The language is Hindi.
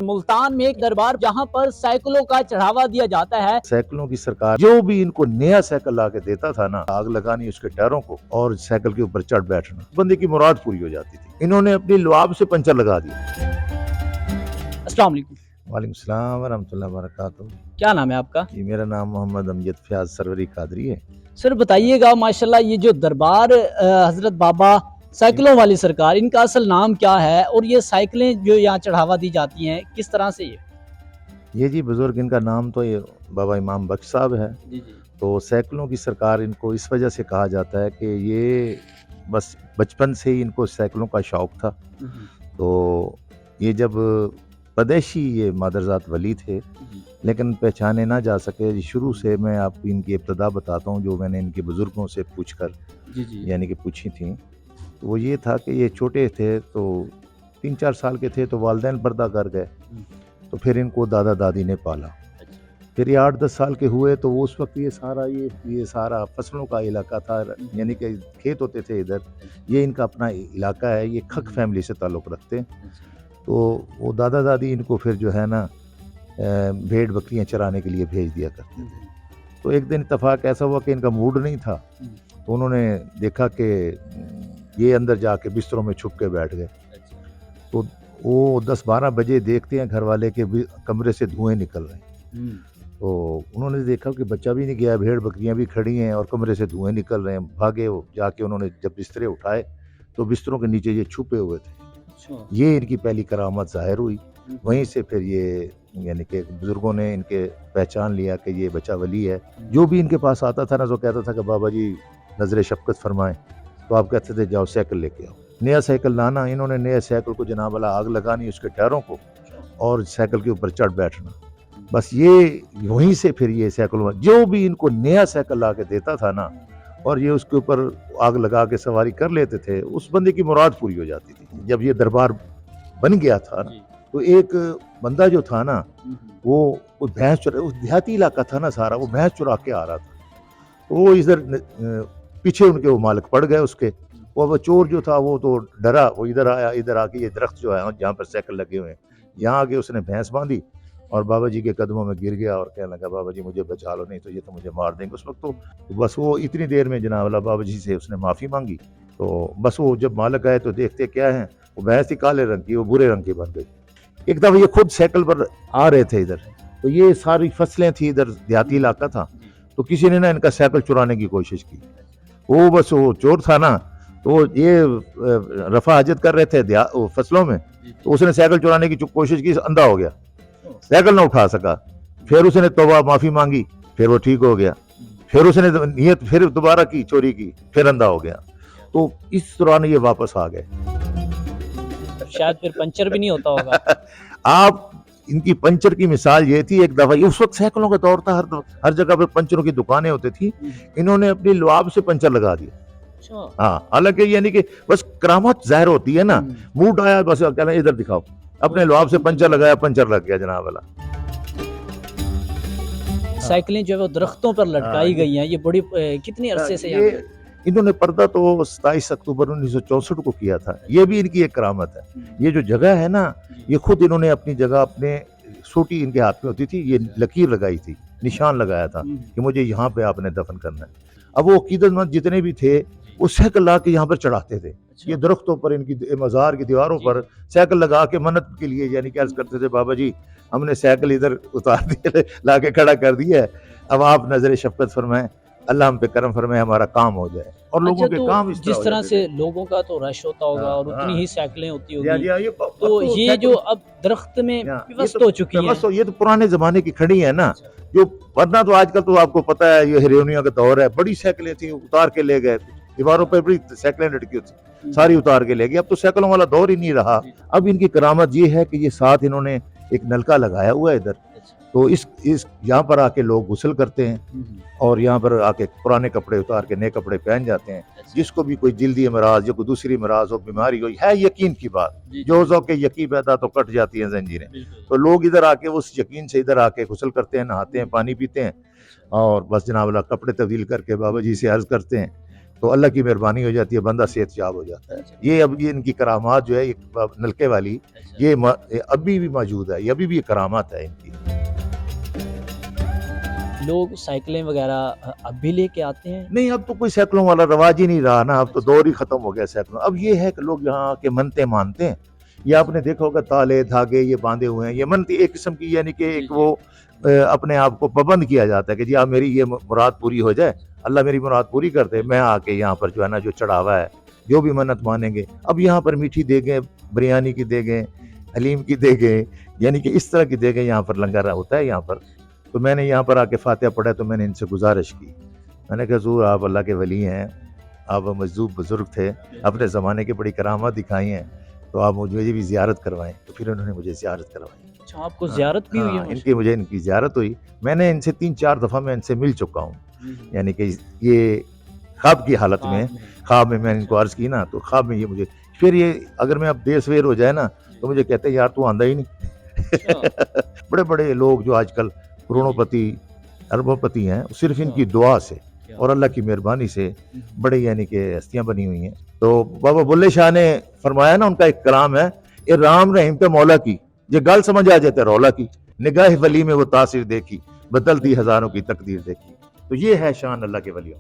मुल्तान में एक दरबार जहां पर साइकिलों का चढ़ावा दिया जाता है। साइकिलों की सरकार जो भी इनको नया साइकिल ला के देता था ना, आग लगानी उसके टायरों को और साइकिल के ऊपर चढ़ बैठना, बंदे की मुराद पूरी हो जाती थी। इन्होंने अपनी लुआब से पंचर लगा दिया। अस्सलाम वालेकुम। वालेकुम सलाम व रहमतुल्लाहि व बरकातहू। क्या नाम है आपका? जी, मेरा नाम मोहम्मद अमजद फयाज सरवरी कादरी है। सर बताइएगा, माशाल्लाह ये जो दरबार हजरत बाबा साइकिलों वाली सरकार, इनका असल नाम क्या है और ये साइकिलें जो यहाँ चढ़ावा दी जाती हैं किस तरह से ये जी बुजुर्ग, इनका नाम तो ये बाबा इमाम बख्श साहब है। जी जी। तो साइकिलों की सरकार इनको इस वजह से कहा जाता है कि ये बस बचपन से ही इनको साइकिलों का शौक था। तो ये जब पैदाइशी ये मादरजात वली थे, लेकिन पहचाने ना जा सके। शुरू से मैं आपको इनकी इब्तदा बताता हूँ जो मैंने इनके बुज़ुर्गों से पूछकर यानी कि पूछी थी। तो वो ये था कि ये छोटे थे तो 3-4 साल के थे तो वालिदैन पर्दा कर गए, तो फिर इनको दादा दादी ने पाला। फिर ये 8-10 साल के हुए तो उस वक्त ये सारा फसलों का इलाका था, यानी कि खेत होते थे इधर। ये इनका अपना इलाका है, ये खक फैमिली से ताल्लुक़ रखते हैं। तो वो दादा दादी इनको फिर जो है ना भेड़ बकरियां चराने के लिए भेज दिया करते थे। तो एक दिन इत्तेफाक ऐसा हुआ कि इनका मूड नहीं था, तो उन्होंने देखा कि ये अंदर जाके बिस्तरों में छुप के बैठ गए। तो वो 10-12 बजे देखते हैं घर वाले के कमरे से धुएं निकल रहे हैं। तो उन्होंने देखा कि बच्चा भी नहीं गया, भेड़ बकरियां भी खड़ी हैं और कमरे से धुएं निकल रहे हैं। भागे वो जाके, उन्होंने जब बिस्तरे उठाए तो बिस्तरों के नीचे ये छुपे हुए थे। ये इनकी पहली करामत जाहिर हुई। वहीं से फिर ये यानी कि बुजुर्गों ने इनके पहचान लिया कि ये बच्चा वली है। जो भी इनके पास आता था ना, तो कहता था कि बाबा जी नजर शफकत फरमाएं। तो आप कहते थे जाओ साइकिल लेके आओ। नया साइकिल लाना, इन्होंने नए साइकिल को जनाब वाला आग लगानी उसके टायरों को और साइकिल के ऊपर चढ़ बैठना। बस ये वहीं से फिर ये साइकिल, जो भी इनको नया साइकिल ला के देता था ना और ये उसके ऊपर आग लगा के सवारी कर लेते थे, उस बंदे की मुराद पूरी हो जाती थी। जब ये दरबार बन गया था ना, तो एक बंदा जो था ना, वो भैंस चुरा, उस देहाती इलाका था ना सारा, वो भैंस चुरा के आ रहा था। तो वो इधर पीछे उनके वो मालिक पड़ गए उसके। वो चोर जो था वो तो डरा, वो इधर आया। इधर आके ये दरख्त जो है जहाँ पर साइकिल लगे हुए हैं, यहाँ आके उसने भैंस बांधी और बाबा जी के कदमों में गिर गया और कहने लगा बाबा जी मुझे बचा लो, नहीं तो ये तो मुझे मार देंगे। उस वक्त तो बस वो इतनी देर में जनाब वाला बाबा जी से उसने माफ़ी मांगी। तो बस वो जब मालिक आए तो देखते क्या है, वो भैंस थी काले रंग की, वो बुरे रंग की बन गई। एक दफ़ा ये खुद साइकिल पर आ रहे थे इधर, तो ये सारी फसलें थी, इधर देहाती इलाका था। तो किसी ने ना इनका साइकिल चुराने की कोशिश की। वो बस वो चोर था ना, तो ये रफा हजत कर रहे थे फसलों में, तो उसने साइकिल चुराने की कोशिश की, अंधा हो गया, साइकिल ना उठा सका। फिर उसने तौबा माफी मांगी, फिर वो ठीक हो गया। फिर उसने नियत फिर दोबारा की चोरी की, फिर अंधा हो गया। तो इस दौरान ये वापस आ गए। शायद फिर पंचर भी नहीं होता होगा। आप इनकी पंचर की मिसाल ये थी, एक दफा उस वक्त साइकिलों का दौर था, हर जगह पर पंचरों की दुकानें होती थी। इन्होंने अपनी लुआब से पंचर लगा दिया। हाँ, हालांकि यानी कि बस करामत जाहिर होती है ना, मूड आया बस कहना इधर दिखाओ, अपने लुआब से पंचर लगाया, पंचर लग गया जनाब वाला। साइकिलें जो है वो दरख्तों पर लटकाई गई हैं। ये बड़ी कितनी अरसे से ये इन्होंने पर्दा तो 27 अक्टूबर 1964 को किया था। ये भी इनकी एक करामत है। ये जो जगह है ना, ये खुद इन्होंने अपनी जगह, अपने सोटी इनके हाथ में होती थी, ये लकीर लगाई थी, निशान लगाया था कि मुझे यहाँ पे आपने दफन करना है। अब वो अकीदतमंद जितने भी थे वो साइकिल ला के यहाँ पर चढ़ाते थे। ये दरख्तों पर, इनकी मज़ार की दीवारों पर साइकिल लगा के मन्नत के लिए यानी क्या करते थे, बाबा जी हमने साइकिल इधर उतार दिया, ला के खड़ा कर दिया है, अब आप नजर शफकत फरमाएं, अल्लाह हम पे करम फरमाए, हमारा काम हो जाए। और लोगों के काम जिस तरह से लोगों का तो रश होता होगा और उतनी ही साइकिलें होती होगी, तो ये जो अब दरख्त में विवस्त हो चुकी है, ये तो पुराने जमाने की खड़ी है ना, जो वरना तो आजकल तो आपको पता है ये हिरोनियों का दौर है। बड़ी साइकिलें थी, उतार के ले गए, दीवारों पर बड़ी साइकिलें लटकी होती, सारी उतार के ले गए। अब तो साइकिलों वाला दौर ही नहीं रहा। अब इनकी करामत ये है कि ये साथ इन्होंने एक नलका लगाया हुआ है इधर, तो इस यहाँ पर आके लोग गुस्ल करते हैं और यहाँ पर आके पुराने कपड़े उतार के नए कपड़े पहन जाते हैं। जिसको भी कोई जल्दी मराज या कोई दूसरी मराज हो, बीमारी हो, है यकीन की बात, जो के यकीन पैदा तो कट जाती है जंजीरें। तो लोग इधर आके उस यकीन से इधर आके गुस्ल करते हैं, नहाते हैं, पानी पीते हैं और बस जनाब वाला कपड़े तब्दील करके बाबा जी से अर्ज करते हैं। तो अल्लाह की मेहरबानी हो जाती है, बंदा सेहतयाब हो जाता है। अच्छा, ये अब ये इनकी करामात जो है एक नलके वाली, अच्छा। ये अभी भी मौजूद है, ये अभी भी करामात है इनकी। लोग साइकिलें वगैरह अब भी लेके आते हैं? नहीं, अब तो कोई साइकिलों वाला रवाज ही नहीं रहा ना, अब तो अच्छा। दौर ही खत्म हो गया साइकिलों। अब ये है कि लोग यहाँ आके मन्नतें मानते हैं। ये आपने देखा होगा ताले धागे ये बांधे हुए हैं, ये मन्नत एक किस्म की, यानी कि जी, एक जी। वो अपने आप को पाबंद किया जाता है कि जी आप मेरी ये मुराद पूरी हो जाए, अल्लाह मेरी मुराद पूरी कर दे, मैं आके यहाँ पर जो है ना जो चढ़ावा है, जो भी मन्नत मानेंगे। अब यहाँ पर मीठी देगें, बिरयानी की देगें, हलीम की देगें, यानी कि इस तरह की देगें यहाँ पर लंगर होता है यहाँ पर। तो मैंने यहाँ पर आके फातिहा पढ़ा, तो मैंने इनसे गुजारिश की, मैंने कहा हुजूर आप अल्लाह के वली हैं, आप मजदूब बुजुर्ग थे, अपने ज़माने की बड़ी करामात दिखाई हैं, तो आप मुझे भी ज़ियारत करवाएं। तो फिर उन्होंने मुझे ज़ियारत करवाई। अच्छा, आपको हाँ, ज़ियारत भी हुई है हाँ, माशाल्लाह? इनकी ज़ियारत हुई। मैंने इनसे 3-4 दफ़ा मैं इनसे मिल चुका हूँ, हम्म। यानी कि ये ख्वाब की हालत में, ख्वाब में। ख्वाब में मैंने इनको अच्छा, अर्ज़ की ना, तो ख्वाब में ये मुझे, फिर ये अगर मैं अब देर सवेर हो जाए ना, तो मुझे कहते हैं यार तू आंदा ही नहीं। अच्छा। बड़े-बड़े लोग जो आजकल जी, जी। करोड़ोंपति, अरबोंपति हैं, सिर्फ़ अच्छा, इनकी दुआ से क्या और बात अल्लाह की मेहरबानी से है। बड़े यानी कि हस्तियाँ बनी हुई हैं। तो बाबा बुल्ले शाह ने फरमाया ना, उनका एक कलाम है, ए राम रहीम पे मौला की, ये गल समझ आ जाते रौला की, निगाह वली में वो तासीर देखी, बदलती हज़ारों की तकदीर देखी। तो ये है शान अल्लाह के वलियों।